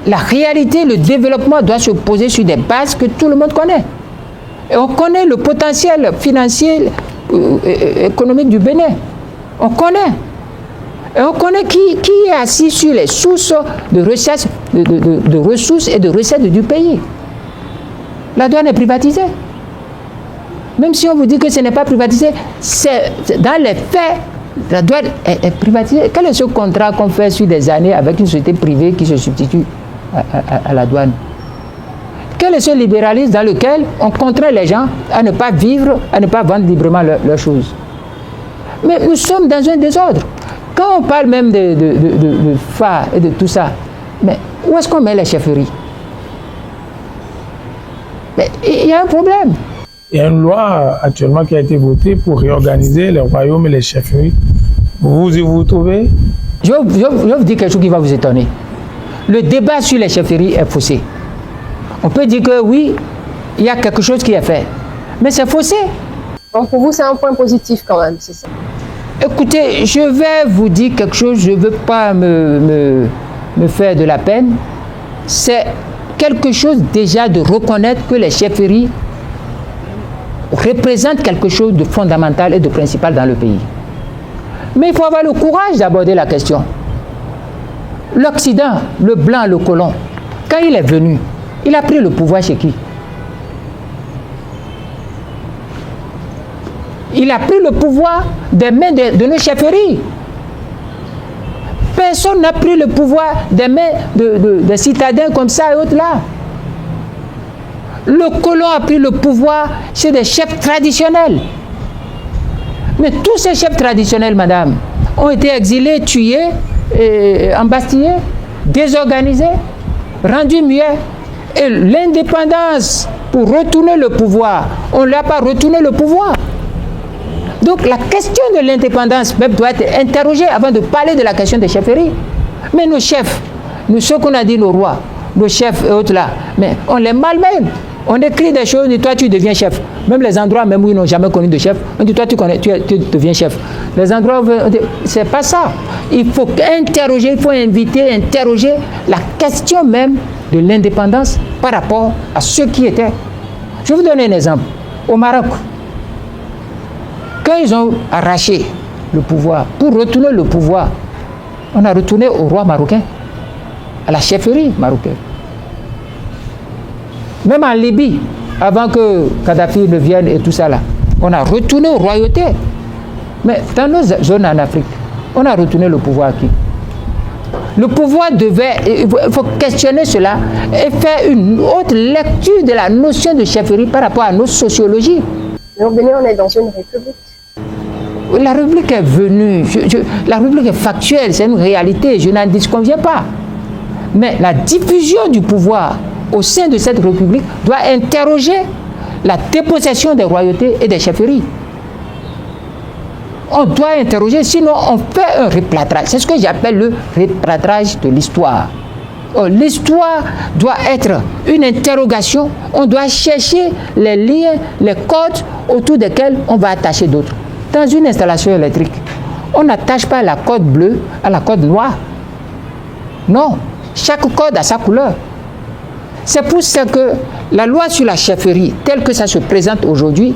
la réalité, le développement doit se poser sur des bases que tout le monde connaît. Et on connaît le potentiel financier, économique du Bénin. On connaît. Et on connaît qui est assis sur les sources de ressources, de ressources et de recettes du pays. La douane est privatisée. Même si on vous dit que ce n'est pas privatisé, c'est dans les faits, la douane est privatisée. Quel est ce contrat qu'on fait sur des années avec une société privée qui se substitue à la douane? Quel est ce libéralisme dans lequel on contraint les gens à ne pas vivre, à ne pas vendre librement leurs choses? Mais nous sommes dans un désordre. Quand on parle même de phare et de tout ça, mais où est-ce qu'on met les chefferies? Mais il y a un problème. Il y a une loi actuellement qui a été votée pour réorganiser les royaumes et les chefferies. Vous vous trouvez? Je vais vous dire quelque chose qui va vous étonner. Le débat sur les chefferies est faussé. On peut dire que oui, il y a quelque chose qui est fait, mais c'est faussé. Donc pour vous, c'est un point positif quand même, c'est ça? Écoutez, je vais vous dire quelque chose, je ne veux pas me faire de la peine. C'est quelque chose déjà de reconnaître que les chefferies représentent quelque chose de fondamental et de principal dans le pays. Mais il faut avoir le courage d'aborder la question. L'Occident, le blanc, le colon, quand il est venu, il a pris le pouvoir chez qui? Il a pris le pouvoir des mains de nos chefferies. Personne n'a pris le pouvoir des mains de citadins comme ça et autres là. Le colon a pris le pouvoir chez des chefs traditionnels. Mais tous ces chefs traditionnels, madame, ont été exilés, tués, embastillés, désorganisés, rendus muets. Et l'indépendance, pour retourner le pouvoir, on ne lui a pas retourné le pouvoir. Donc la question de l'indépendance même doit être interrogée avant de parler de la question des chefferies. Mais nos chefs, ce qu'on a dit nos rois, nos chefs et autres là, mais on les malmène. On écrit des choses, on dit toi tu deviens chef. Même les endroits même où ils n'ont jamais connu de chef, on dit toi tu deviens chef. Les endroits où c'est pas ça. Il faut interroger, il faut inviter, interroger la question même de l'indépendance par rapport à ceux qui étaient. Je vais vous donner un exemple. Au Maroc, quand ils ont arraché le pouvoir, pour retourner le pouvoir, on a retourné au roi marocain, à la chefferie marocaine. Même en Libye, avant que Kadhafi ne vienne et tout ça là, on a retourné aux royautés. Mais dans nos zones en Afrique, on a retourné le pouvoir à qui? Le pouvoir devait, il faut questionner cela et faire une autre lecture de la notion de chefferie par rapport à nos sociologies. Mais au Bénin, on est dans une république. La République est venue, la République est factuelle, c'est une réalité, je n'en disconviens pas. Mais la diffusion du pouvoir au sein de cette République doit interroger la dépossession des royautés et des chefferies. On doit interroger, sinon on fait un replâtrage. C'est ce que j'appelle le replâtrage de l'histoire. L'histoire doit être une interrogation, on doit chercher les liens, les codes autour desquels on va attacher d'autres. Dans une installation électrique, on n'attache pas la corde bleue à la corde noire. Non, chaque corde a sa couleur. C'est pour ça que la loi sur la chefferie, telle que ça se présente aujourd'hui,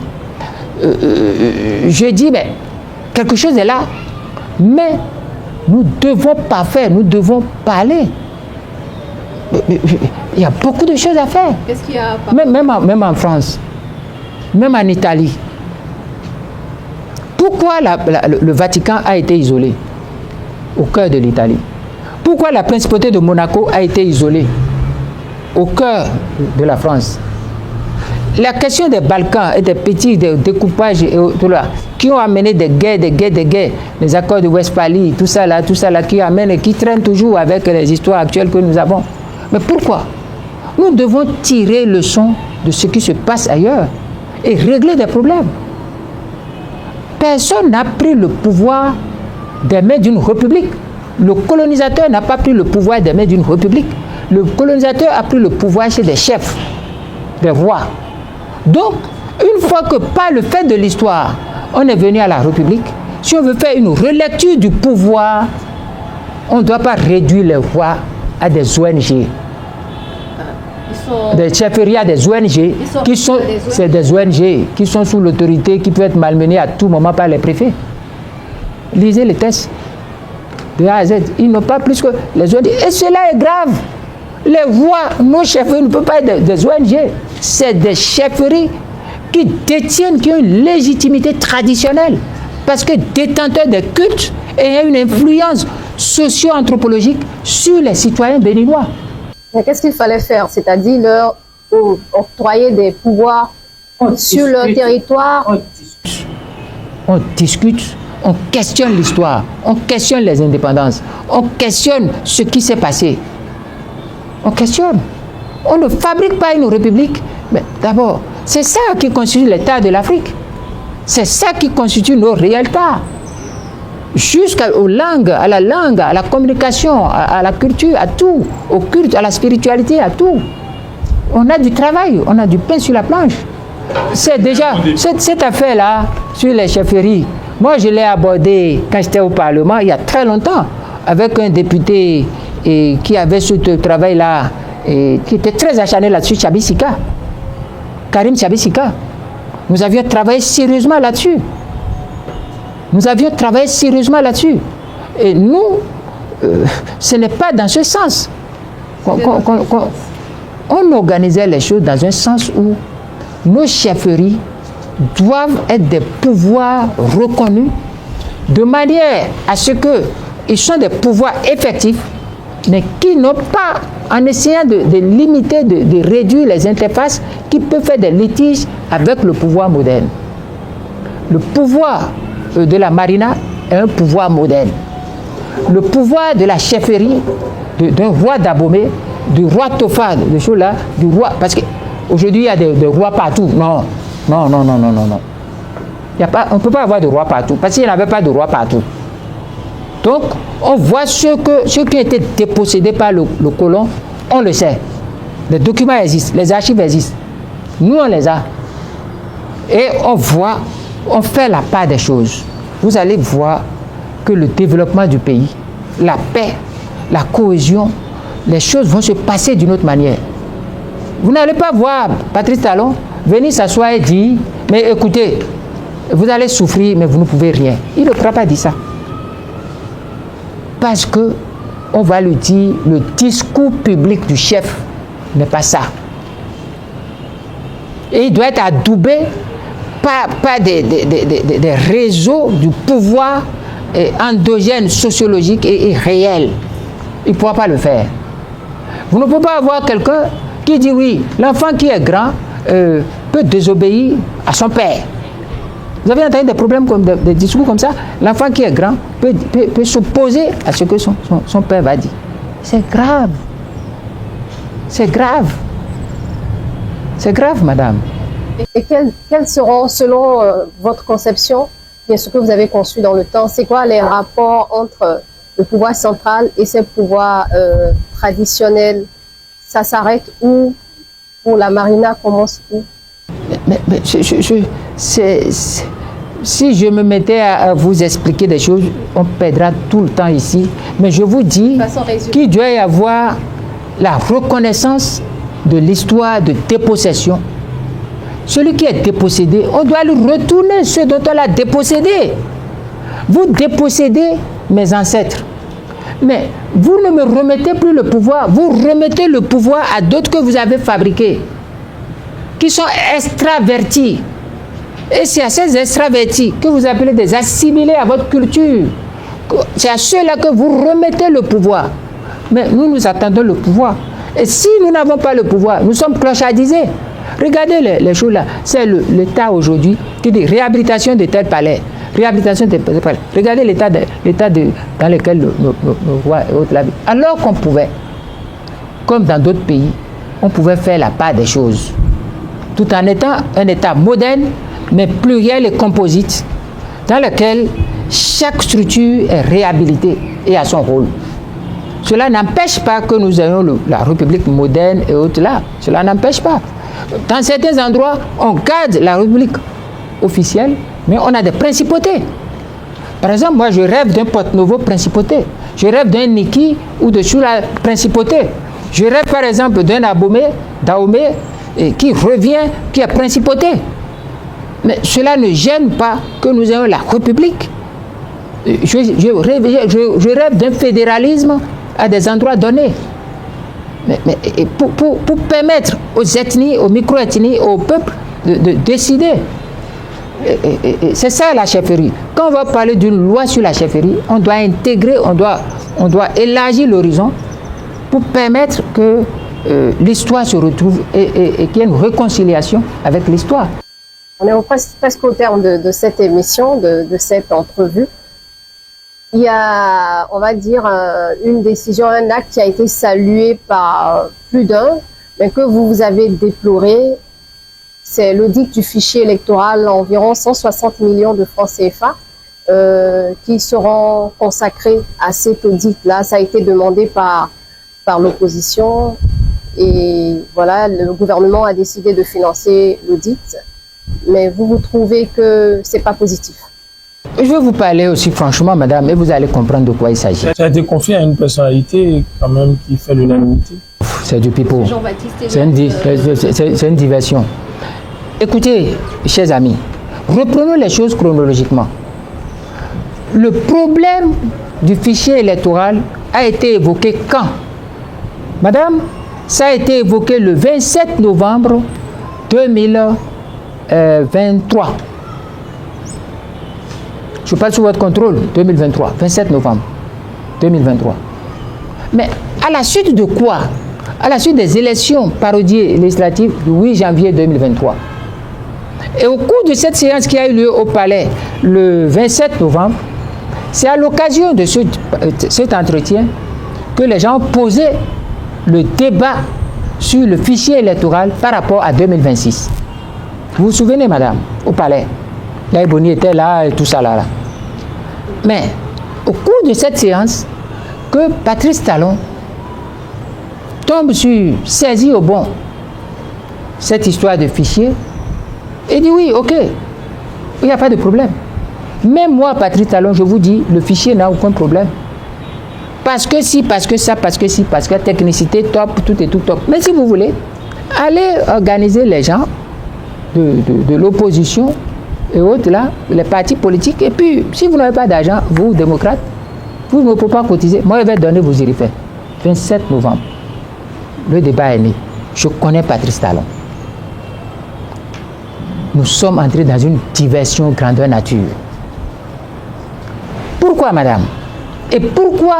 je dis, mais quelque chose est là, mais nous devons pas faire, nous devons parler. Il y a beaucoup de choses à faire. Qu'est-ce qu'il y a même en France, même en Italie. Pourquoi le Vatican a été isolé au cœur de l'Italie? Pourquoi la principauté de Monaco a été isolée au cœur de la France? La question des Balkans et des petits découpages et tout là, qui ont amené des guerres, les accords de Westphalie, tout ça là, qui amène et qui traîne toujours avec les histoires actuelles que nous avons. Mais pourquoi? Nous devons tirer leçon de ce qui se passe ailleurs et régler des problèmes. Personne n'a pris le pouvoir des mains d'une république. Le colonisateur n'a pas pris le pouvoir des mains d'une république. Le colonisateur a pris le pouvoir chez des chefs, des rois. Donc, une fois que par le fait de l'histoire, on est venu à la République, si on veut faire une relecture du pouvoir, on ne doit pas réduire les rois à des ONG. des chefferies, des ONG, c'est des ONG qui sont sous l'autorité, qui peuvent être malmenées à tout moment par les préfets. Lisez les textes de A à Z. Ils n'ont pas plus que les ONG. Et cela est grave. Les voix, nos chefferies ne peuvent pas être des ONG. C'est des chefferies qui détiennent, qui ont une légitimité traditionnelle. Parce que détenteurs des cultes et une influence socio-anthropologique sur les citoyens béninois. Mais qu'est-ce qu'il fallait faire? C'est-à-dire leur octroyer des pouvoirs sur leur territoire? On discute, on questionne l'histoire, on questionne les indépendances, on questionne ce qui s'est passé. On questionne. On ne fabrique pas une république. Mais d'abord, c'est ça qui constitue l'État de l'Afrique. C'est ça qui constitue nos réalités. Jusqu'aux langues, à la communication, à la culture, à tout, au culte, à la spiritualité, à tout. On a du travail, on a du pain sur la planche. C'est déjà, cette affaire-là, sur les chefferies, moi je l'ai abordée quand j'étais au Parlement, il y a très longtemps, avec un député qui avait ce travail-là, qui était très acharné là-dessus, Chabisika, Karim Chabisika. Nous avions travaillé sérieusement là-dessus. Et nous, ce n'est pas dans ce sens qu'on organisait les choses, dans un sens où nos chefferies doivent être des pouvoirs reconnus de manière à ce qu'ils soient des pouvoirs effectifs, mais qui n'ont pas, en essayant de limiter, de réduire les interfaces, qui peuvent faire des litiges avec le pouvoir moderne. Le pouvoir de la marina est un pouvoir moderne. Le pouvoir de la chefferie, d'un roi d'Abomey, du roi Tofa, de choses là, du roi, parce qu'aujourd'hui il y a des rois partout. Non. On ne peut pas avoir de roi partout, parce qu'il n'y avait pas de roi partout. Donc, on voit ceux qui ont été dépossédés par le colon, on le sait. Les documents existent, les archives existent. Nous, on les a. Et on voit, on fait la part des choses. Vous allez voir que le développement du pays, la paix, la cohésion, les choses vont se passer d'une autre manière. Vous n'allez pas voir Patrice Talon venir s'asseoir et dire, mais écoutez, vous allez souffrir, mais vous ne pouvez rien. Il ne pourra pas dire ça. Parce que on va lui dire, le discours public du chef n'est pas ça. Et il doit être adoubé par des réseaux du pouvoir endogène, sociologique et réel. Il ne pourra pas le faire. Vous ne pouvez pas avoir quelqu'un qui dit oui, l'enfant qui est grand peut désobéir à son père. Vous avez entendu des problèmes, des discours comme ça? L'enfant qui est grand peut s'opposer à ce que son père va dire. C'est grave. C'est grave. C'est grave, madame. Et quels seront, selon votre conception, et ce que vous avez conçu dans le temps, c'est quoi les rapports entre le pouvoir central et ses pouvoirs traditionnels? Ça s'arrête où? Pour la marina, commence où? Mais si je me mettais à vous expliquer des choses, on perdra tout le temps ici. Mais je vous dis qu'il doit y avoir la reconnaissance de l'histoire de dépossession. Celui qui est dépossédé, on doit lui retourner ce dont on l'a dépossédé. Vous dépossédez mes ancêtres. Mais vous ne me remettez plus le pouvoir. Vous remettez le pouvoir à d'autres que vous avez fabriqués, qui sont extravertis. Et c'est à ces extravertis que vous appelez des assimilés à votre culture. C'est à ceux-là que vous remettez le pouvoir. Mais nous attendons le pouvoir. Et si nous n'avons pas le pouvoir, nous sommes clochardisés. Regardez les choses là. C'est l'État aujourd'hui qui dit réhabilitation de tel palais. Réhabilitation de tel palais. Regardez l'état dans lequel nos rois et autres l'habitent. Alors qu'on pouvait, comme dans d'autres pays, on pouvait faire la part des choses. Tout en étant un État moderne, mais pluriel et composite, dans lequel chaque structure est réhabilitée et a son rôle. Cela n'empêche pas que nous ayons la République moderne et autres là. Cela n'empêche pas. Dans certains endroits, on garde la République officielle, mais on a des principautés. Par exemple, moi je rêve d'un Porto Novo principauté. Je rêve d'un Niki ou de Choula principauté. Je rêve par exemple d'un Dahomey qui revient, qui a principauté. Mais cela ne gêne pas que nous ayons la République. Je rêve d'un fédéralisme à des endroits donnés. Mais pour permettre aux ethnies, aux micro-ethnies, au peuple de décider. C'est ça la chefferie. Quand on va parler d'une loi sur la chefferie, on doit intégrer, on doit élargir l'horizon pour permettre que l'histoire se retrouve et qu'il y ait une réconciliation avec l'histoire. On est presque au terme de cette émission, de cette entrevue. Il y a, on va dire, une décision, un acte qui a été salué par plus d'un, mais que vous avez déploré. C'est l'audit du fichier électoral, environ 160 millions de francs CFA qui seront consacrés à cet audit-là. Ça a été demandé par l'opposition et voilà, le gouvernement a décidé de financer l'audit. Mais vous trouvez que c'est pas positif? Je vais vous parler aussi franchement, madame, et vous allez comprendre de quoi il s'agit. Ça a été confié à une personnalité quand même qui fait l'unanimité. C'est du pipeau. C'est une diversion. Écoutez, chers amis, reprenons les choses chronologiquement. Le problème du fichier électoral a été évoqué quand? Madame, ça a été évoqué le 27 novembre 2023. Je parle sous votre contrôle, 2023, 27 novembre 2023. Mais à la suite de quoi? À la suite des élections parodiées législatives du 8 janvier 2023. Et au cours de cette séance qui a eu lieu au Palais le 27 novembre, c'est à l'occasion de cet entretien que les gens ont posé le débat sur le fichier électoral par rapport à 2026. Vous vous souvenez, madame, au Palais? Yaïboni était là et tout ça là. Mais au cours de cette séance, que Patrice Talon tombe saisit au bon cette histoire de fichier et dit oui, ok, il n'y a pas de problème. Même moi, Patrice Talon, je vous dis, le fichier n'a aucun problème. Parce que si, parce que ça, parce que si, parce que technicité top, tout est tout top. Mais si vous voulez, allez organiser les gens de l'opposition et autres là, les partis politiques, et puis si vous n'avez pas d'argent, vous, démocrates, vous ne pouvez pas cotiser. Moi, je vais donner, vous irez faire. 27 novembre, le débat est né. Je connais Patrice Talon. Nous sommes entrés dans une diversion grandeur nature. Pourquoi, madame? Et pourquoi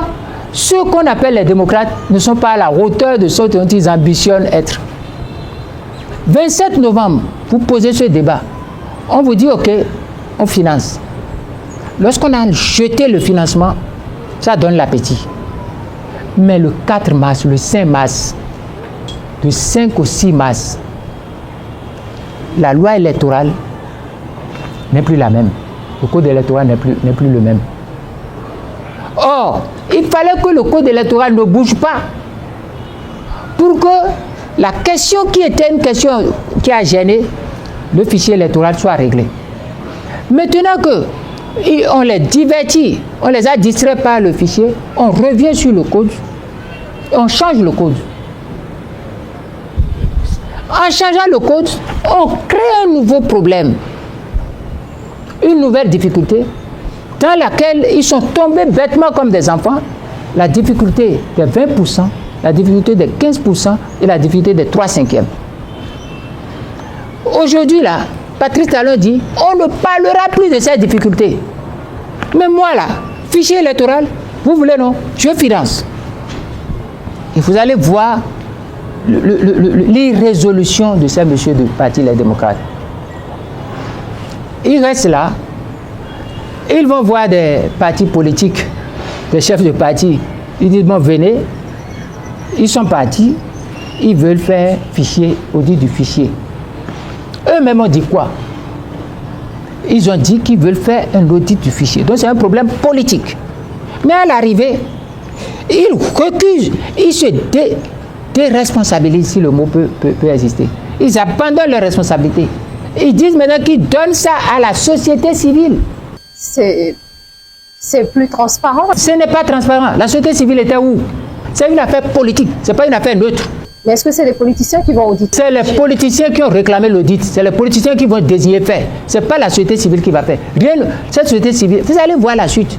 ceux qu'on appelle les démocrates ne sont pas à la hauteur de ce dont ils ambitionnent être? 27 novembre, vous posez ce débat. On vous dit, ok, on finance. Lorsqu'on a jeté le financement, ça donne l'appétit. Mais le 4 mars, le 5 mars, du 5 au 6 mars, la loi électorale n'est plus la même. Le code électoral n'est plus le même. Or, il fallait que le code électoral ne bouge pas pour que la question qui était une question qui a gêné le fichier électoral soit réglé. Maintenant que on les divertit, on les a distraits par le fichier, on revient sur le code, on change le code. En changeant le code, on crée un nouveau problème, une nouvelle difficulté dans laquelle ils sont tombés bêtement comme des enfants. La difficulté des 20%, la difficulté des 15% et la difficulté des 3/5. Aujourd'hui, là, Patrice Talon dit, on ne parlera plus de ces difficultés. Mais moi, là, fichier électoral, vous voulez non? Je finance. Et vous allez voir l'irrésolution de ces messieurs du Parti Les Démocrates. Ils restent là. Ils vont voir des partis politiques, des chefs de parti. Ils disent, bon, venez. Ils sont partis. Ils veulent faire fichier, audit du fichier. Eux-mêmes ont dit quoi? Ils ont dit qu'ils veulent faire un audit du fichier. Donc c'est un problème politique. Mais à l'arrivée, ils recusent, ils se déresponsabilisent, si le mot peut exister. Ils abandonnent leurs responsabilités. Ils disent maintenant qu'ils donnent ça à la société civile. C'est plus transparent. Ce n'est pas transparent. La société civile était où? C'est une affaire politique, ce n'est pas une affaire neutre. Mais est-ce que c'est les politiciens qui vont auditer? C'est les politiciens qui ont réclamé l'audit, c'est les politiciens qui vont désigner faire. Ce n'est pas la société civile qui va faire. Rien, cette société civile, vous allez voir la suite.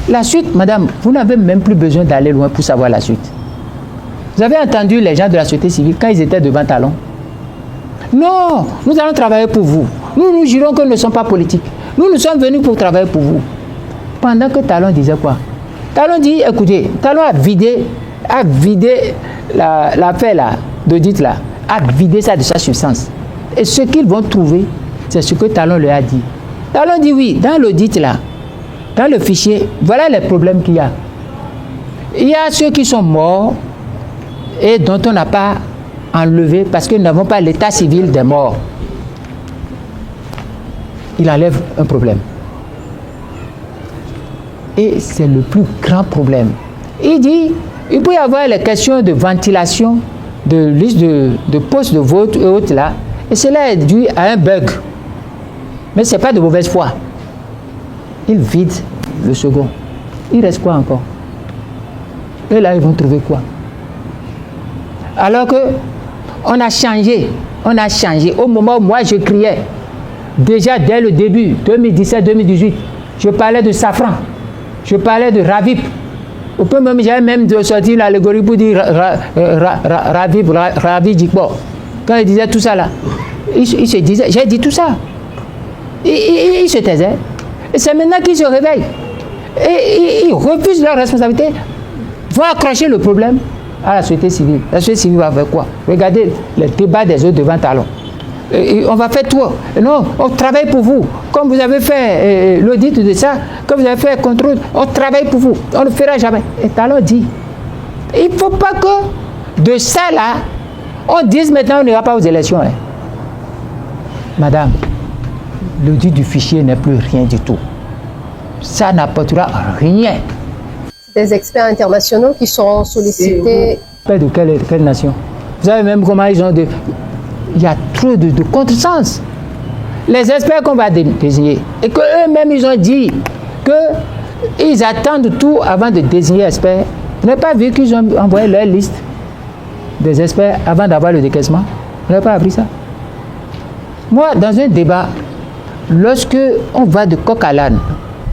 La suite, madame, vous n'avez même plus besoin d'aller loin pour savoir la suite. Vous avez entendu les gens de la société civile quand ils étaient devant Talon? Non, nous allons travailler pour vous. Nous jurons que nous ne sommes pas politiques. Nous sommes venus pour travailler pour vous. Pendant que Talon disait quoi? Talon dit, écoutez, Talon a vidé l'affaire là, d'audit là, a vidé ça de sa substance. Et ce qu'ils vont trouver, c'est ce que Talon leur a dit. Talon dit oui, dans l'audit là, dans le fichier, voilà les problèmes qu'il y a. Il y a ceux qui sont morts et dont on n'a pas enlevé parce que nous n'avons pas l'état civil des morts. Il enlève un problème. Et c'est le plus grand problème. Il dit, il peut y avoir les questions de ventilation, de liste de postes de vote et autres là, et cela est dû à un bug. Mais ce n'est pas de mauvaise foi. Il vide le second. Il reste quoi encore? Et là, ils vont trouver quoi? Alors que on a changé. Au moment où moi je criais, déjà dès le début, 2017-2018, je parlais de Safran, je parlais de Ravip. Au peu même, j'avais même sorti l'allégorie pour dire Ravip Djikbo. Quand il disait tout ça là, il se disait, j'ai dit tout ça. Il se taisait. Et c'est maintenant qu'ils se réveillent. Et ils refusent leur responsabilité, vont accrocher le problème à la société civile. La société civile va faire quoi? Regardez les débats des autres devant Talon. On va faire tout. Non, on travaille pour vous. Comme vous avez fait l'audit de ça, comme vous avez fait le contrôle, on travaille pour vous. On ne le fera jamais. Et Talon dit, il ne faut pas que de ça là, on dise maintenant on n'ira pas aux élections. Hein. Madame, l'audit du fichier n'est plus rien du tout. Ça n'apportera rien. Des experts internationaux qui seront sollicités. De quelle nation? Vous savez même comment ils ont il y a trop de contresens. Les experts qu'on va désigner, et qu'eux-mêmes ils ont dit qu'ils attendent tout avant de désigner experts. Vous n'avez pas vu qu'ils ont envoyé leur liste des experts avant d'avoir le décaissement? Vous n'avez pas appris ça? Moi, dans un débat, lorsque on va de coq à l'âne,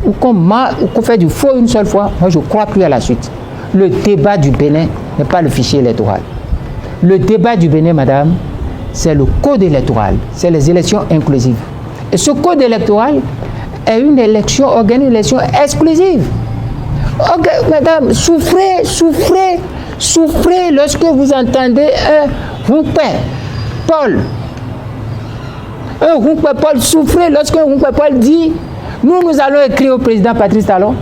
ou qu'on fait du faux une seule fois, moi je ne crois plus à la suite. Le débat du Bénin n'est pas le fichier électoral. Le débat du Bénin, madame, c'est le code électoral, c'est les élections inclusives. Et ce code électoral est une élection exclusive. Okay, madame, souffrez lorsque vous entendez un Rumpe Paul. Un Rumpe Paul, souffrez lorsque Rumpe Paul dit nous allons écrire au président Patrice Talon,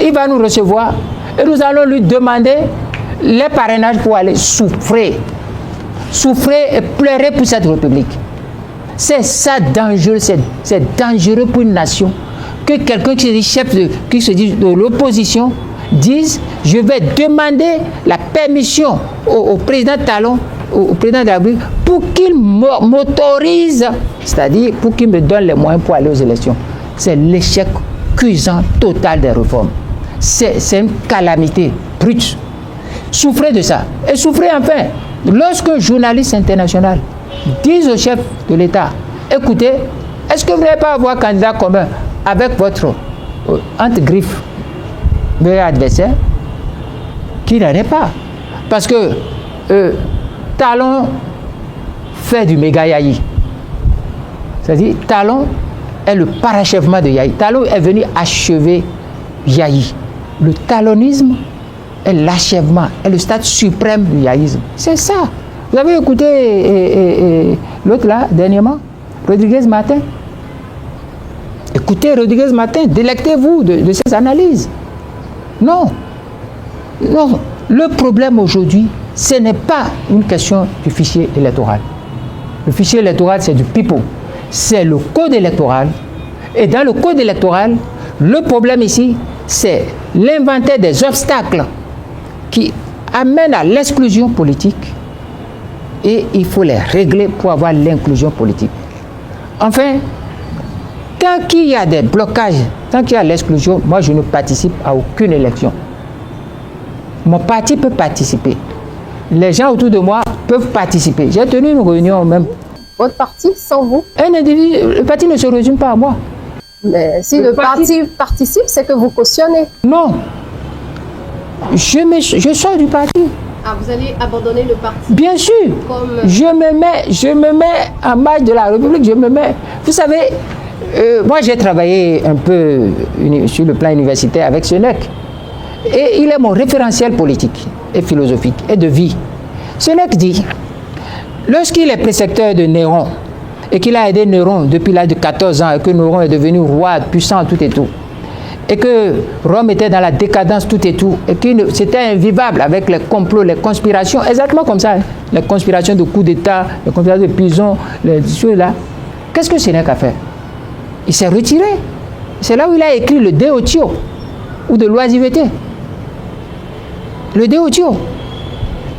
il va nous recevoir et nous allons lui demander les parrainages pour aller souffrir et pleurer pour cette république. C'est ça dangereux, c'est dangereux pour une nation que quelqu'un qui se dit de l'opposition dise je vais demander la permission au président Talon, au président de la République pour qu'il m'autorise, c'est-à-dire pour qu'il me donne les moyens pour aller aux élections. C'est l'échec cuisant total des réformes. C'est une calamité brute. Souffrez de ça. Et souffrez enfin. Lorsqu'un journaliste international dit au chef de l'État, écoutez, est-ce que vous n'allez pas avoir candidat commun avec votre entre-griffe meilleur adversaire? Qu'il n'en ait pas. Parce que Talon fait du méga yaï. C'est-à-dire, Talon est le parachèvement de Yahi. Talon est venu achever Yahi. Le talonisme est l'achèvement, est le stade suprême du yahisme. C'est ça. Vous avez écouté l'autre là, dernièrement, Rodriguez Martin. Écoutez Rodriguez Martin, délectez-vous de ses analyses. Non. Le problème aujourd'hui, ce n'est pas une question du fichier électoral. Le fichier électoral, c'est du pipeau. C'est le code électoral. Et dans le code électoral, le problème ici, c'est l'inventaire des obstacles qui amènent à l'exclusion politique. Et il faut les régler pour avoir l'inclusion politique. Enfin, tant qu'il y a des blocages, tant qu'il y a l'exclusion, moi je ne participe à aucune élection. Mon parti peut participer. Les gens autour de moi peuvent participer. J'ai tenu une réunion même. Votre parti, sans vous? Un individu, le parti ne se résume pas à moi. Mais si le parti participe, c'est que vous cautionnez. Non. Je sors du parti. Ah, vous allez abandonner le parti? Bien sûr. Comme... Je me mets en marge de la République. Je me mets. Vous savez, moi j'ai travaillé un peu sur le plan universitaire avec Sénèque. Et il est mon référentiel politique et philosophique et de vie. Sénèque dit, lorsqu'il est précepteur de Néron et qu'il a aidé Néron depuis l'âge de 14 ans et que Néron est devenu roi puissant tout et tout, et que Rome était dans la décadence tout et tout, et que c'était invivable avec les complots, les conspirations, exactement comme ça, hein, les conspirations de coups d'État, les conspirations de prison, les choses-là. Qu'est-ce que Sénèque a fait? Il s'est retiré. C'est là où il a écrit le De Otio, ou de l'oisiveté. Le De Otio.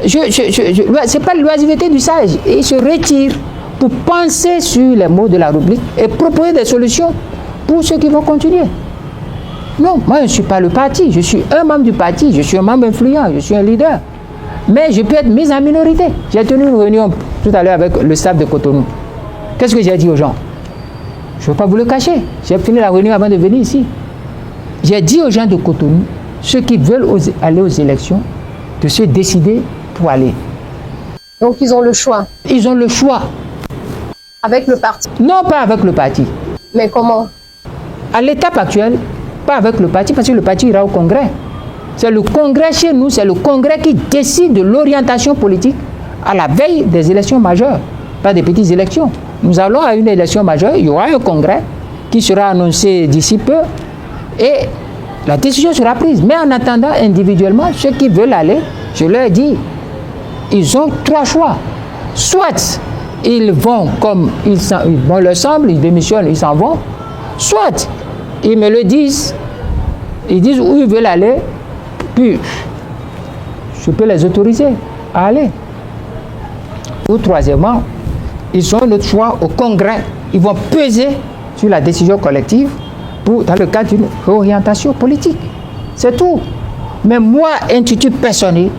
C'est pas l'oisiveté du sage. Il se retire pour penser sur les mots de la rubrique et proposer des solutions pour ceux qui vont continuer. Non, moi je ne suis pas le parti, je suis un membre du parti, je suis un membre influent, je suis un leader. Mais je peux être mis en minorité. J'ai tenu une réunion tout à l'heure avec le staff de Cotonou. Qu'est-ce que j'ai dit aux gens? Je ne veux pas vous le cacher. J'ai fini la réunion avant de venir ici. J'ai dit aux gens de Cotonou, ceux qui veulent aller aux élections, de se décider pour aller. Donc ils ont le choix? Ils ont le choix. Avec le parti? Non, pas avec le parti. Mais comment? À l'étape actuelle, pas avec le parti, parce que le parti ira au congrès. C'est le congrès chez nous, c'est le congrès qui décide de l'orientation politique à la veille des élections majeures, pas des petites élections. Nous allons à une élection majeure, il y aura un congrès qui sera annoncé d'ici peu et la décision sera prise. Mais en attendant, individuellement, ceux qui veulent aller, je leur dis, ils ont trois choix. Soit ils vont comme ils leur semble, ils démissionnent, ils s'en vont. Soit ils me le disent, ils disent où ils veulent aller, puis je peux les autoriser à aller. Ou troisièmement, ils ont notre choix au Congrès. Ils vont peser sur la décision collective dans le cadre d'une orientation politique. C'est tout. Mais moi, intitut personnel,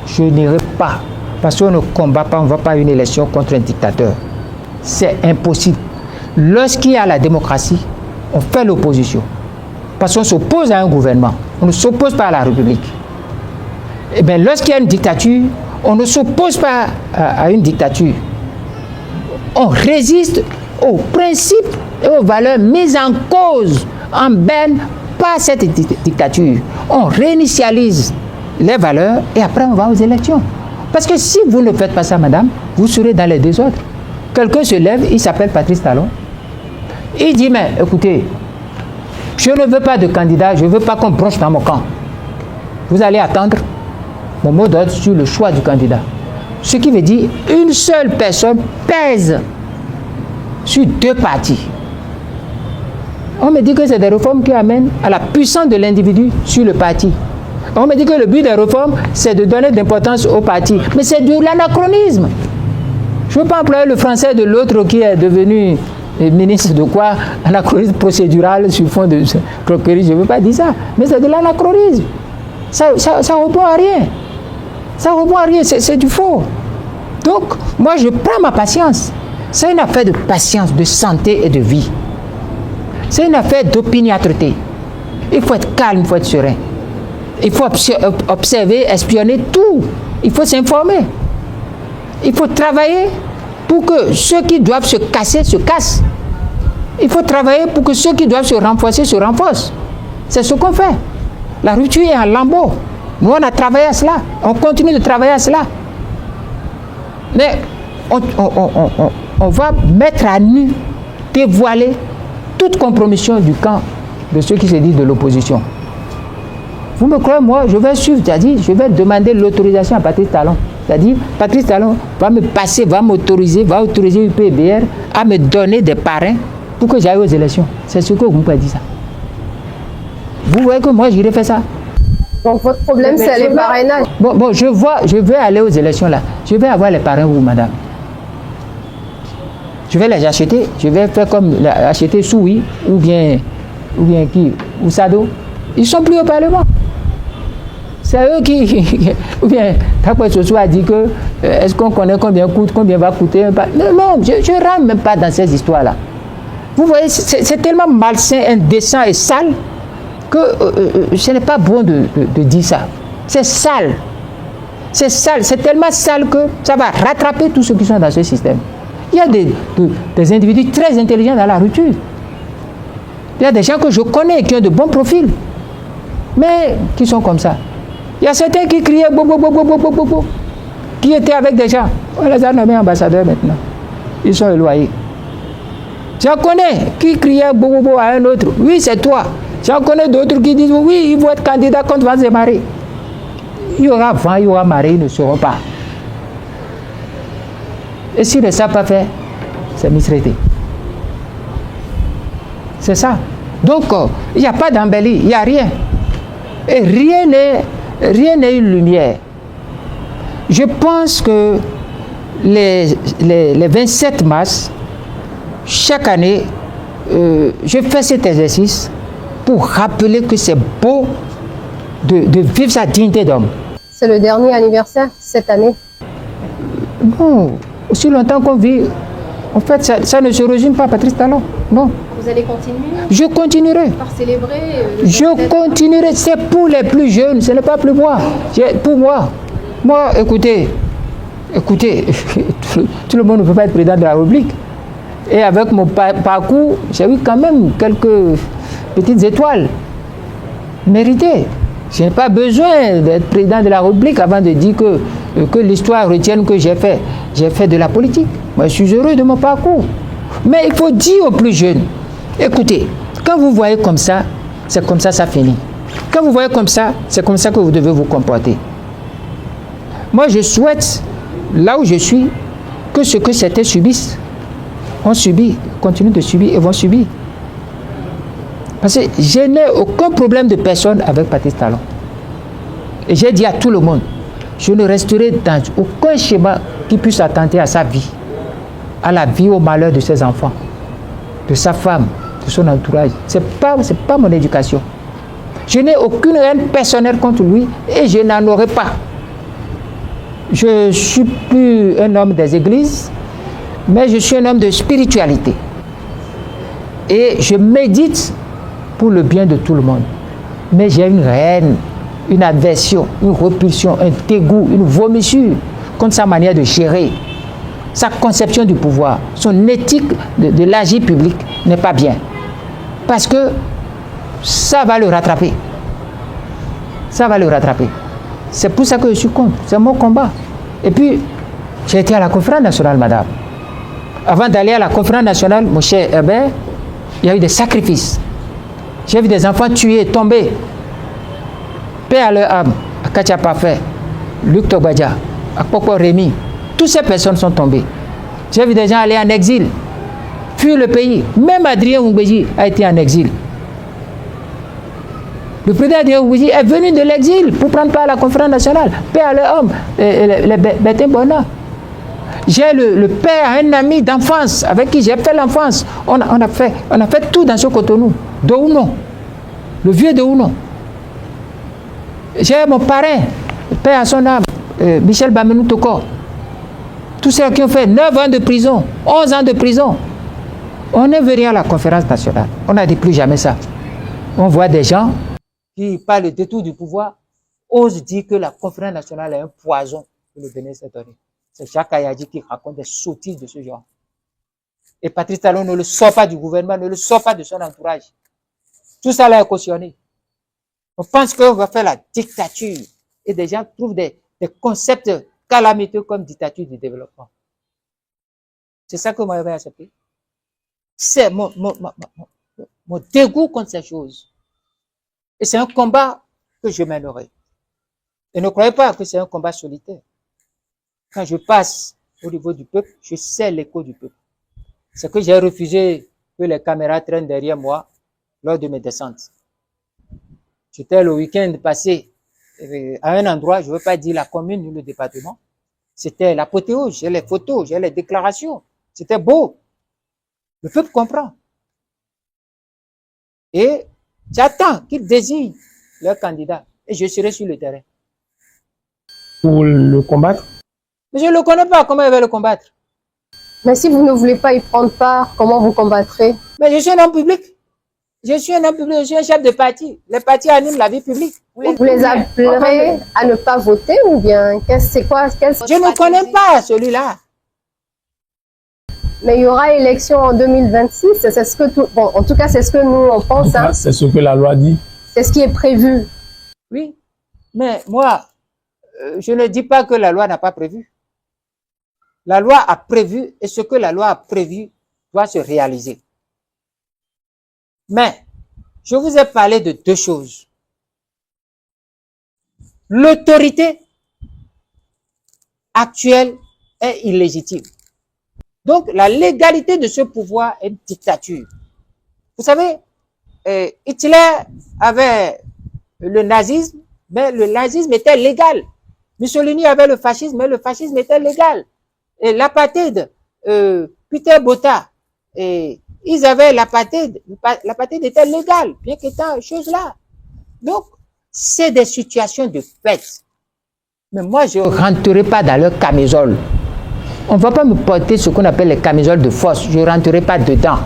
je n'irai pas. Parce qu'on ne combat pas, on ne va pas à une élection contre un dictateur. C'est impossible. Lorsqu'il y a la démocratie, on fait l'opposition. Parce qu'on s'oppose à un gouvernement. On ne s'oppose pas à la République. Et bien, lorsqu'il y a une dictature, on ne s'oppose pas à une dictature. On résiste aux principes et aux valeurs mises en cause, en berne par cette dictature. On réinitialise les valeurs et après on va aux élections. Parce que si vous ne faites pas ça, madame, vous serez dans les désordres. Quelqu'un se lève, il s'appelle Patrice Talon. Il dit, mais écoutez, je ne veux pas de candidat, je ne veux pas qu'on bronche dans mon camp. Vous allez attendre mon mot d'ordre sur le choix du candidat. Ce qui veut dire une seule personne pèse sur deux partis. On me dit que c'est des réformes qui amènent à la puissance de l'individu sur le parti. On me dit que le but des réformes, c'est de donner de l'importance au parti. Mais c'est de l'anachronisme. Je ne veux pas employer le français de l'autre qui est devenu ministre de quoi? Anachronisme procédural sur fond de croquerie. Je ne veux pas dire ça. Mais c'est de l'anachronisme. Ça ne répond à rien. Ça ne répond à rien. C'est du faux. Donc, moi, je prends ma patience. C'est une affaire de patience, de santé et de vie. C'est une affaire d'opiniâtreté. Il faut être calme, il faut être serein. Il faut observer, espionner tout. Il faut s'informer. Il faut travailler pour que ceux qui doivent se casser se cassent. Il faut travailler pour que ceux qui doivent se renforcent. C'est ce qu'on fait. La rupture est en lambeaux. Nous, on a travaillé à cela. On continue de travailler à cela. Mais on va mettre à nu, dévoiler toute compromission du camp de ceux qui se disent de l'opposition. Vous me croyez, moi, je vais suivre, c'est-à-dire, je vais demander l'autorisation à Patrice Talon. C'est-à-dire, Patrice Talon va me passer, va autoriser UPBR à me donner des parrains pour que j'aille aux élections. C'est ce que vous pouvez dire ça. Vous voyez que moi, j'irai faire ça. Donc, votre problème, c'est les parrainages. Bon, je vais aller aux élections là. Je vais avoir les parrains, vous, madame. Je vais les acheter. Je vais faire comme acheter Soui ou bien qui? Ou Sado. Ils sont plus au Parlement. C'est eux qui... Ou bien, Takwe Soso a dit que est-ce qu'on connaît combien coûte, combien va coûter un pas. Non, je ne rentre même pas dans ces histoires-là. Vous voyez, c'est tellement malsain, indécent et sale que ce n'est pas bon de dire ça. C'est sale. C'est sale. C'est tellement sale que ça va rattraper tous ceux qui sont dans ce système. Il y a des individus très intelligents dans la rupture. Il y a des gens que je connais qui ont de bons profils, mais qui sont comme ça. Il y a certains qui criaient bobo, qui étaient avec des gens. On les a nommés ambassadeurs maintenant. Ils sont éloignés. J'en connais qui criaient bobo à un autre. Oui, c'est toi. J'en connais d'autres qui disent oui, ils vont être candidats contre Vanzemari. Il y aura vent, il y aura marée, ils ne seront pas. Et s'ils ne savent pas faire, c'est misraité. C'est ça. Donc, il n'y a pas d'embellie, il n'y a rien. Et rien n'est une lumière. Je pense que les 27 mars, chaque année, je fais cet exercice pour rappeler que c'est beau de vivre sa dignité d'homme. C'est le dernier anniversaire cette année? Non, aussi longtemps qu'on vit, en fait, ça ne se résume pas, Patrice Talon. Non. Vous allez continuer? Je continuerai. Par célébrer Je continuerai. C'est pour les plus jeunes, ce n'est pas pour moi. Pour moi. Moi, écoutez, tout le monde ne peut pas être président de la République. Et avec mon parcours, j'ai eu quand même quelques petites étoiles méritées. Je n'ai pas besoin d'être président de la République avant de dire que l'histoire retienne que j'ai fait de la politique. Moi, je suis heureux de mon parcours. Mais il faut dire aux plus jeunes, écoutez, quand vous voyez comme ça, c'est comme ça finit. Quand vous voyez comme ça, c'est comme ça que vous devez vous comporter. Moi, je souhaite, là où je suis, que ce que certains subissent, ont subi, continuent de subir et vont subir. Parce que je n'ai aucun problème de personne avec Patrice Talon. Et j'ai dit à tout le monde, je ne resterai dans aucun schéma qui puisse attenter à sa vie, à la vie, au malheur de ses enfants, de sa femme, de son entourage. C'est pas mon éducation. Je n'ai aucune haine personnelle contre lui et je n'en aurai pas. Je ne suis plus un homme des églises, mais je suis un homme de spiritualité. Et je médite pour le bien de tout le monde. Mais j'ai une haine, une aversion, une repulsion, un dégoût, une vomissure contre sa manière de gérer. Sa conception du pouvoir, son éthique de l'agir public n'est pas bien. Parce que ça va le rattraper. Ça va le rattraper. C'est pour ça que je suis contre. C'est mon combat. Et puis, j'ai été à la conférence nationale, madame. Avant d'aller à la conférence nationale, mon cher Herbert, il y a eu des sacrifices. J'ai vu des enfants tués, tombés. Paix à leur âme. À Katia Parfait, Luc Togbadia, à Poko Rémi. Toutes ces personnes sont tombées. J'ai vu des gens aller en exil, fuir le pays. Même Adrien Oungbeji a été en exil. Le président Adrien Oungbeji est venu de l'exil pour prendre part à la conférence nationale. Paix à leur âme, les Bertin Bona. J'ai le père, un ami d'enfance avec qui j'ai fait l'enfance. On a fait tout dans ce Cotonou. De Ounon, le vieux de Ounon. J'ai mon parrain, père à son âme, Michel Bamenou Toko. Tous ceux qui ont fait 9 ans de prison, 11 ans de prison. On est venu à la conférence nationale. On n'a dit plus jamais ça. On voit des gens qui, par le détour du pouvoir, osent dire que la conférence nationale est un poison que le Bénin s'est donné. C'est Jacques Ayadi qui raconte des sottises de ce genre. Et Patrice Talon ne le sort pas du gouvernement, ne le sort pas de son entourage. Tout ça là est cautionné. On pense qu'on va faire la dictature. Et des gens trouvent des concepts calamiteux comme dictature du développement. C'est ça que moi j'avais accepté. C'est mon dégoût contre ces choses. Et c'est un combat que je mènerai. Et ne croyez pas que c'est un combat solitaire. Quand je passe au niveau du peuple, je sais l'écho du peuple. C'est que j'ai refusé que les caméras traînent derrière moi lors de mes descentes. J'étais le week-end passé à un endroit, je ne veux pas dire la commune ni le département. C'était l'apothéose, j'ai les photos, j'ai les déclarations. C'était beau. Le peuple comprend. Et j'attends qu'ils désignent leur candidat et je serai sur le terrain. pour le combattre? Mais je ne le connais pas, comment il va le combattre? Mais si vous ne voulez pas y prendre part, comment vous combattrez? Mais je suis un homme public. Je suis un homme public, je suis un chef de parti. Les partis animent la vie publique. Vous les appellerez à ne pas voter ou bien c'est quoi? Je ne connais pas celui-là. Mais il y aura élection en 2026, c'est ce que tout, bon, en tout cas, c'est ce que nous on pense. Hein. C'est ce que la loi dit. C'est ce qui est prévu. Oui, mais moi, je ne dis pas que la loi n'a pas prévu. La loi a prévu et ce que la loi a prévu doit se réaliser. Mais je vous ai parlé de deux choses. L'autorité actuelle est illégitime. Donc, la légalité de ce pouvoir est une dictature. Vous savez, Hitler avait le nazisme, mais le nazisme était légal. Mussolini avait le fascisme, mais le fascisme était légal. Et l'apartheid, Peter Botha, ils avaient l'apartheid. L'apartheid était légal, bien qu'étant chose là. Donc, c'est des situations de fait. Mais moi, je ne rentrerai pas dans leur camisole. On ne va pas me porter ce qu'on appelle les camisoles de force. Je ne rentrerai pas dedans.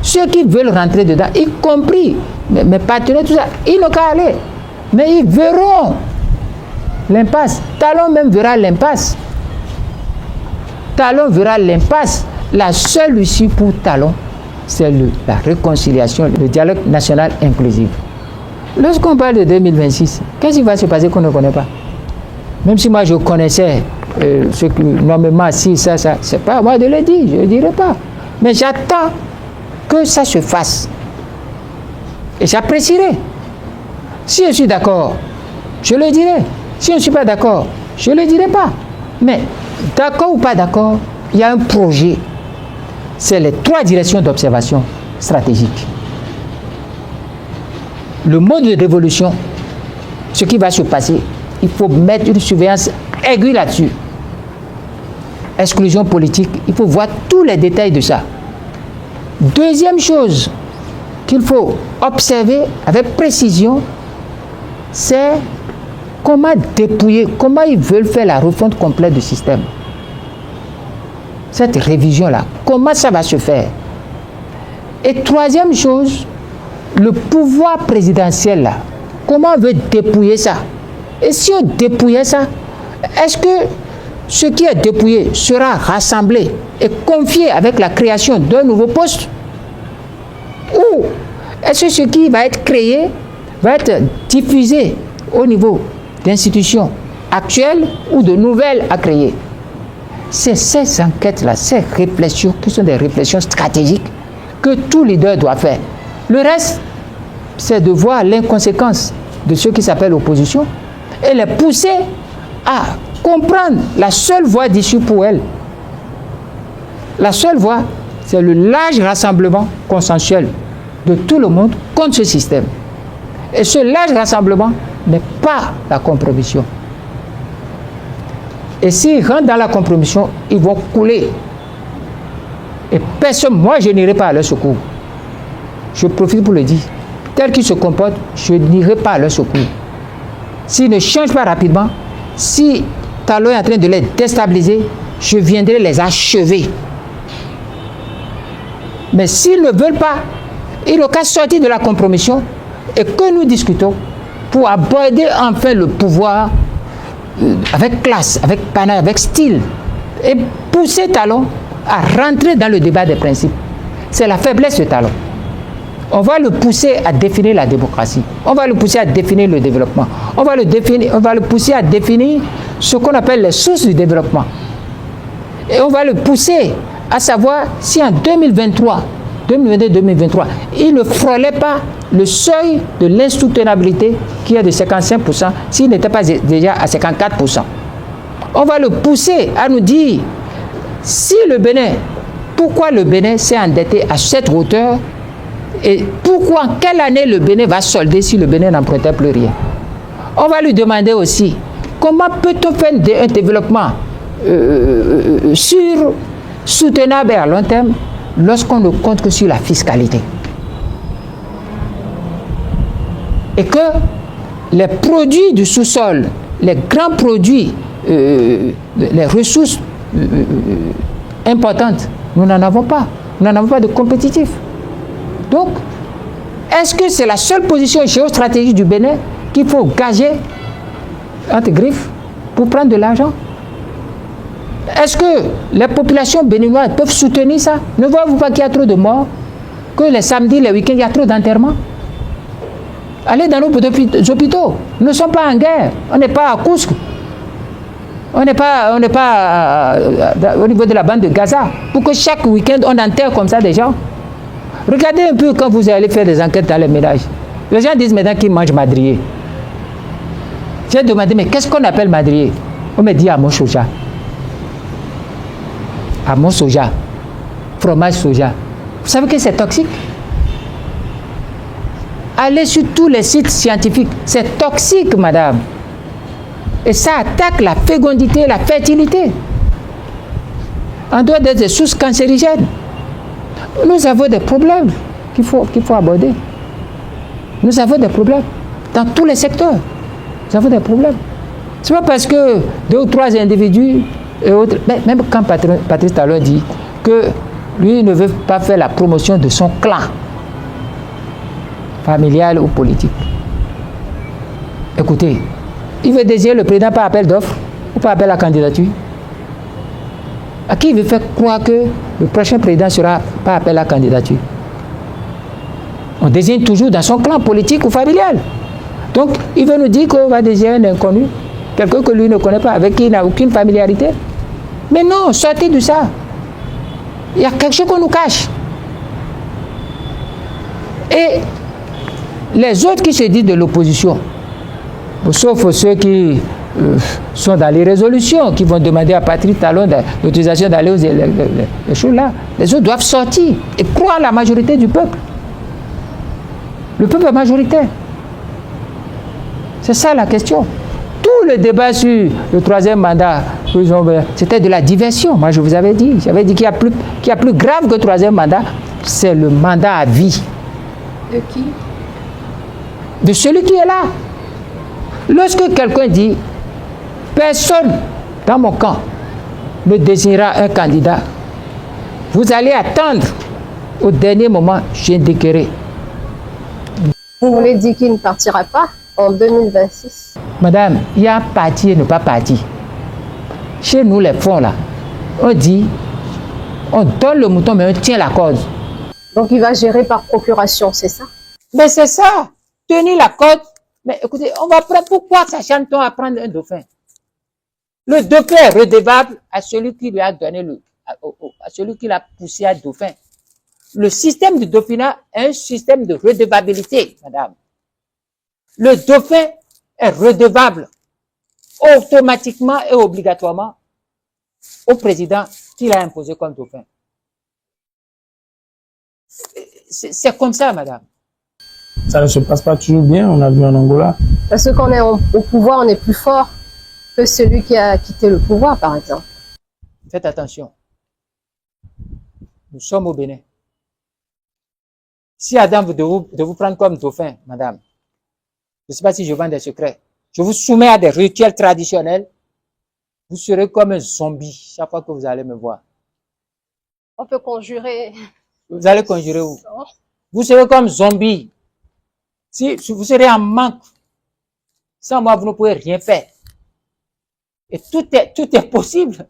Ceux qui veulent rentrer dedans, y compris mes partenaires, tout ça, ils n'ont qu'à aller. Mais ils verront l'impasse. Talon même verra l'impasse. Talon verra l'impasse. La seule issue pour Talon, c'est la réconciliation, le dialogue national inclusif. Lorsqu'on parle de 2026, qu'est-ce qui va se passer qu'on ne connaît pas? Même si moi je connaissais ce que normalement, si ça, c'est pas à moi de le dire, je ne dirai pas. Mais j'attends que ça se fasse. Et j'apprécierai. Si je suis d'accord, je le dirai. Si je ne suis pas d'accord, je ne le dirai pas. Mais d'accord ou pas d'accord, il y a un projet. C'est les 3 directions d'observation stratégique. Le mode de révolution, ce qui va se passer, il faut mettre une surveillance aiguë là-dessus. Exclusion politique, il faut voir tous les détails de ça. Deuxième chose qu'il faut observer avec précision, c'est comment dépouiller, comment ils veulent faire la refonte complète du système. Cette révision-là, comment ça va se faire? Et troisième chose, le pouvoir présidentiel là, comment on veut dépouiller ça? Et si on dépouillait ça, est-ce que ce qui est dépouillé sera rassemblé et confié avec la création d'un nouveau poste? Ou est-ce que ce qui va être créé va être diffusé au niveau d'institutions actuelles ou de nouvelles à créer? C'est ces enquêtes-là, ces réflexions qui sont des réflexions stratégiques que tout leader doit faire. Le reste, c'est de voir l'inconséquence de ceux qui s'appellent opposition et les pousser à comprendre la seule voie d'issue pour elles. La seule voie, c'est le large rassemblement consensuel de tout le monde contre ce système. Et ce large rassemblement n'est pas la compromission. Et s'ils rentrent dans la compromission, ils vont couler. Et personne, moi je n'irai pas à leur secours. Je profite pour le dire. Tel qu'ils se comportent, je n'irai pas à leur secours. S'ils ne changent pas rapidement, si Talon est en train de les déstabiliser, je viendrai les achever. Mais s'ils ne veulent pas, ils n'ont qu'à sortir de la compromission et que nous discutons pour aborder enfin le pouvoir avec classe, avec panache, avec style et pousser Talon à rentrer dans le débat des principes. C'est la faiblesse de Talon. On va le pousser à définir la démocratie. On va le pousser à définir le développement. On va le pousser à définir ce qu'on appelle les sources du développement. Et on va le pousser à savoir si en 2023, 2022-2023, il ne frôlait pas le seuil de l'insoutenabilité qui est de 55%, s'il n'était pas déjà à 54%. On va le pousser à nous dire si le Bénin, pourquoi le Bénin s'est endetté à cette hauteur et pourquoi, en quelle année le Bénin va solder si le Bénin n'empruntait plus rien. On va lui demander aussi comment peut-on faire un développement sûr, soutenable et à long terme lorsqu'on ne compte que sur la fiscalité. Et que les produits du sous-sol, les grands produits les ressources importantes. Nous n'en avons pas. Nous n'en avons pas de compétitifs. Donc, est-ce que c'est la seule position géostratégique du Bénin qu'il faut gager entre griffes pour prendre de l'argent? Est-ce que les populations béninoises peuvent soutenir ça? Ne voyez-vous pas qu'il y a trop de morts? Que les samedis, les week-ends, il y a trop d'enterrements? Allez dans nos hôpitaux. Nous ne sommes pas en guerre. On n'est pas à Kouskou. On n'est pas au niveau de la bande de Gaza. Pour que chaque week-end, on enterre comme ça des gens. Regardez un peu quand vous allez faire des enquêtes dans les ménages. Les gens disent maintenant qu'ils mangent madrier. J'ai demandé, mais qu'est-ce qu'on appelle madrier? On me dit amon soja. Amon soja. Fromage soja. Vous savez que c'est toxique? Allez sur tous les sites scientifiques. C'est toxique, madame. Et ça attaque la fécondité, la fertilité. En dehors des sources cancérigènes. Nous avons des problèmes qu'il faut aborder. Nous avons des problèmes dans tous les secteurs. Nous avons des problèmes. Ce n'est pas parce que 2 ou 3 individus et autres, même quand Patrice Talon dit que lui ne veut pas faire la promotion de son clan familial ou politique. Écoutez, il veut désigner le président par appel d'offres ou par appel à candidature. À qui il veut faire croire que le prochain président sera par appel à candidature? On désigne toujours dans son clan politique ou familial. Donc, il veut nous dire qu'on va désigner un inconnu, quelqu'un que lui ne connaît pas, avec qui il n'a aucune familiarité. Mais non, sortez de ça. Il y a quelque chose qu'on nous cache. Et les autres qui se disent de l'opposition, sauf ceux qui sont dans les résolutions, qui vont demander à Patrice Talon l'autorisation d'aller aux les choses là, les autres doivent sortir et croire la majorité du peuple. Le peuple est majoritaire. C'est ça la question. Tout le débat sur le 3e mandat, c'était de la diversion. Moi, je vous avais dit. J'avais dit qu'il y a plus grave que le 3e mandat, c'est le mandat à vie. De qui? De celui qui est là. Lorsque quelqu'un dit, personne dans mon camp ne désignera un candidat, vous allez attendre au dernier moment, j'indiquerai. Vous voulez dire qu'il ne partira pas en 2026? Madame, il y a parti et ne pas parti. Chez nous, les fonds là, on dit, on donne le mouton, mais on tient la corde. Donc il va gérer par procuration, c'est ça? Mais c'est ça, tenir la corde. Mais écoutez, on va prendre, pourquoi s'acharne-t-on à prendre un dauphin? Le dauphin est redevable à celui qui lui a donné à celui qui l'a poussé à dauphin. Le système du dauphinat est un système de redevabilité, madame. Le dauphin est redevable automatiquement et obligatoirement au président qui l'a imposé comme dauphin. C'est comme ça, madame. Ça ne se passe pas toujours bien, on a vu en Angola. Parce que quand on est au pouvoir, on est plus fort que celui qui a quitté le pouvoir, par exemple. Faites attention. Nous sommes au Bénin. Si Adam veut de vous prendre comme dauphin, madame, je ne sais pas si je vends des secrets, je vous soumets à des rituels traditionnels, vous serez comme un zombie chaque fois que vous allez me voir. On peut conjurer. Vous allez conjurer où? Vous serez comme zombie. Si vous serez en manque, sans moi, vous ne pouvez rien faire. Et tout est possible.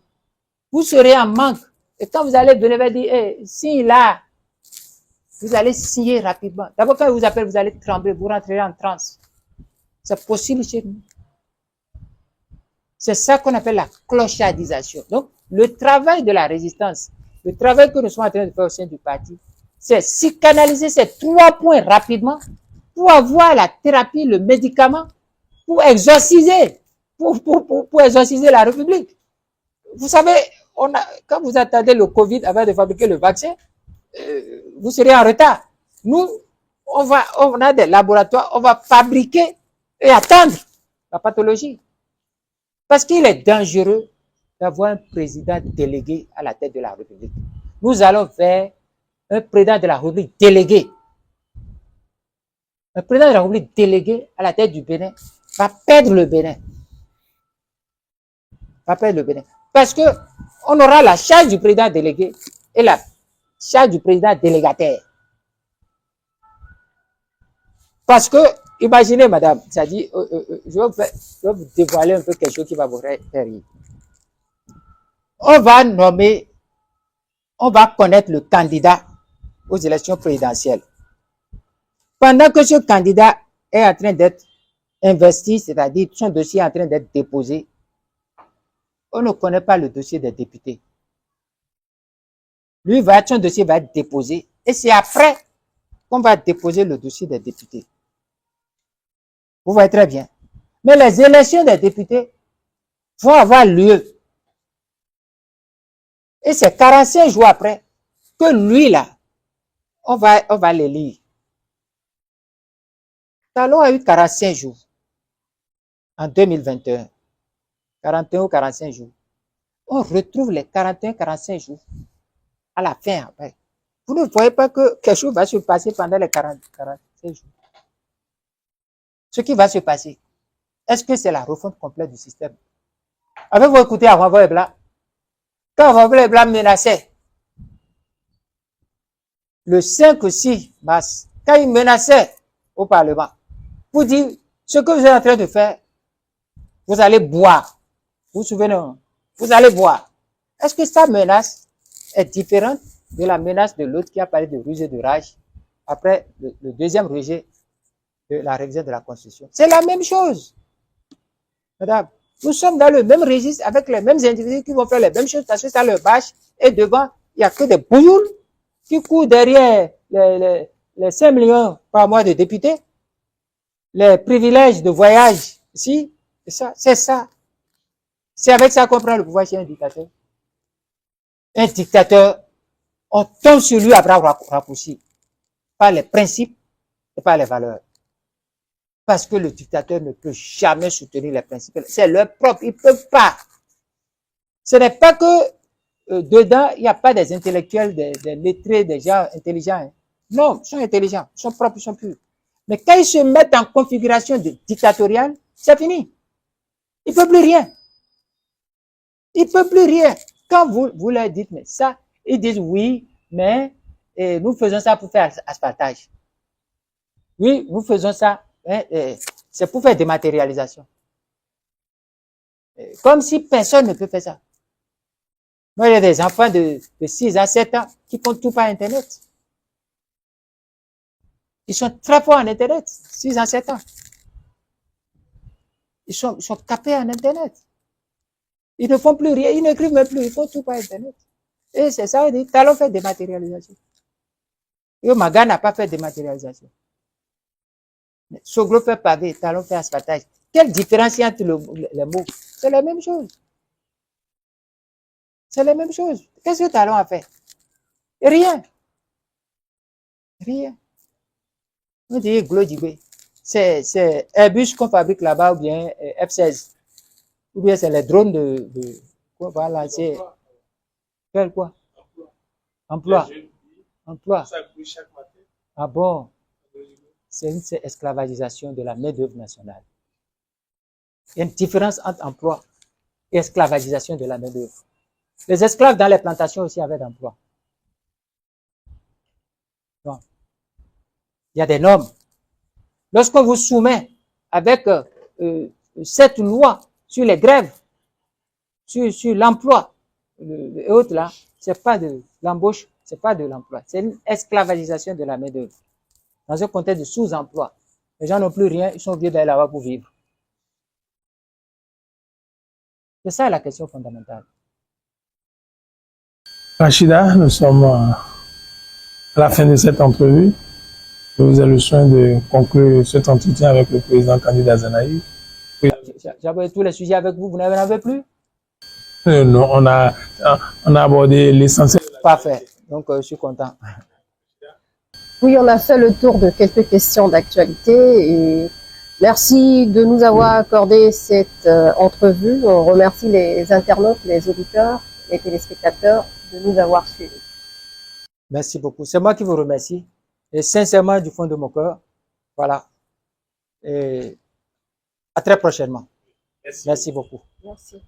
Vous serez en manque. Et quand vous allez venir, vous dire, hey, signe là, vous allez signer rapidement. D'abord, quand il vous appelle, vous allez trembler, vous rentrerez en transe. C'est possible chez nous. C'est ça qu'on appelle la clochardisation. Donc, le travail de la résistance, le travail que nous sommes en train de faire au sein du parti, c'est canaliser ces 3 points rapidement pour avoir la thérapie, le médicament, pour exorciser, pour exorciser la République. Vous savez, quand vous attendez le Covid avant de fabriquer le vaccin, vous serez en retard. Nous, on a des laboratoires, on va fabriquer et attendre la pathologie. Parce qu'il est dangereux d'avoir un président délégué à la tête de la République. Nous allons vers un président de la République délégué. Un président de la République délégué à la tête du Bénin va perdre le Bénin. va perdre le Bénin. Parce que on aura la charge du président délégué et la charge du président délégataire. Parce que, imaginez, madame, ça dit, je vais vous dévoiler un peu quelque chose qui va vous faire rire. On va nommer, on va connaître le candidat aux élections présidentielles. Pendant que ce candidat est en train d'être investi, c'est-à-dire son dossier est en train d'être déposé, on ne connaît pas le dossier des députés. Lui, son dossier va être déposé et c'est après qu'on va déposer le dossier des députés. Vous voyez très bien. Mais les élections des députés vont avoir lieu. Et c'est 45 jours après que lui, là, on va l'élire. Talon a eu 45 jours en 2021. 41 ou 45 jours. On retrouve les 41-45 jours à la fin après. Vous ne voyez pas que quelque chose va se passer pendant les 45 jours. Ce qui va se passer, est-ce que c'est la refonte complète du système? Avez-vous écouté Avanvo Ebla? Quand Avanvo Ebla menaçait le 5 ou 6 mars, quand il menaçait au Parlement, pour dire ce que vous êtes en train de faire, vous allez boire. Vous vous souvenez? Vous allez boire. Est-ce que sa menace est différente de la menace de l'autre qui a parlé de ruse et de rage après le deuxième rejet de la révision de la Constitution? C'est la même chose. Madame, nous sommes dans le même registre avec les mêmes individus qui vont faire les mêmes choses parce que ça leur bâche et devant, il n'y a que des bouilloules qui courent derrière les 5 millions par mois de députés, les privilèges de voyage ici, c'est ça. C'est avec ça qu'on prend le pouvoir chez un dictateur. Un dictateur, on tombe sur lui à bras raccourcis par les principes et par les valeurs. Parce que le dictateur ne peut jamais soutenir les principes. C'est leur propre, ils ne peuvent pas. Ce n'est pas que dedans, il n'y a pas des intellectuels, des lettrés, des gens intelligents. Hein. Non, ils sont intelligents, ils sont propres, ils sont purs. Mais quand ils se mettent en configuration dictatoriale, c'est fini. Ils ne peuvent plus rien. Ils ne peuvent plus rien. Quand vous leur dites, mais ça, ils disent oui, mais nous faisons ça pour faire asphaltage. Oui, nous faisons ça, c'est pour faire dématérialisation. Comme si personne ne peut faire ça. Moi, il y a des enfants de 6 à 7 ans qui comptent tout par Internet. Ils sont très forts en Internet, 6 à 7 ans. Ils sont capés en Internet. Ils ne font plus rien, ils n'écrivent même plus, ils font tout par Internet. Et c'est ça, on dit, Talon fait dématérialisation. Et Maga n'a pas fait dématérialisation. Soglo fait pavé, Talon fait asphaltage. Quelle différence il y a entre les mots? C'est la même chose. C'est la même chose. Qu'est-ce que Talon a fait? Rien. Rien. On dit Glodibé. C'est Airbus qu'on fabrique là-bas ou bien F-16. Ou bien c'est les drones qu'on va lancer. Quel quoi? Emploi. Emploi. Ah bon? C'est une esclavagisation de la main-d'œuvre nationale. Il y a une différence entre emploi et esclavagisation de la main-d'œuvre. Les esclaves dans les plantations aussi avaient d'emploi. Bon. Il y a des normes. Lorsqu'on vous soumet avec cette loi sur les grèves, sur l'emploi et autres là, c'est pas de l'embauche, c'est pas de l'emploi. C'est une esclavagisation de la main-d'œuvre. Dans un contexte de sous-emploi. Les gens n'ont plus rien, ils sont obligés d'aller là-bas pour vivre. C'est ça la question fondamentale. Rachida, nous sommes à la fin de cette entrevue. Je vous ai le soin de conclure cet entretien avec le président candidat Zanaï. J'avais tous les sujets avec vous, vous n'en avez plus? Non, on a abordé l'essentiel. Parfait, donc je suis content. Oui, on a fait le tour de quelques questions d'actualité et merci de nous avoir accordé cette entrevue. On remercie les internautes, les auditeurs, les téléspectateurs de nous avoir suivis. Merci beaucoup. C'est moi qui vous remercie. Et sincèrement, du fond de mon cœur. Voilà. Et à très prochainement. Merci beaucoup. Merci.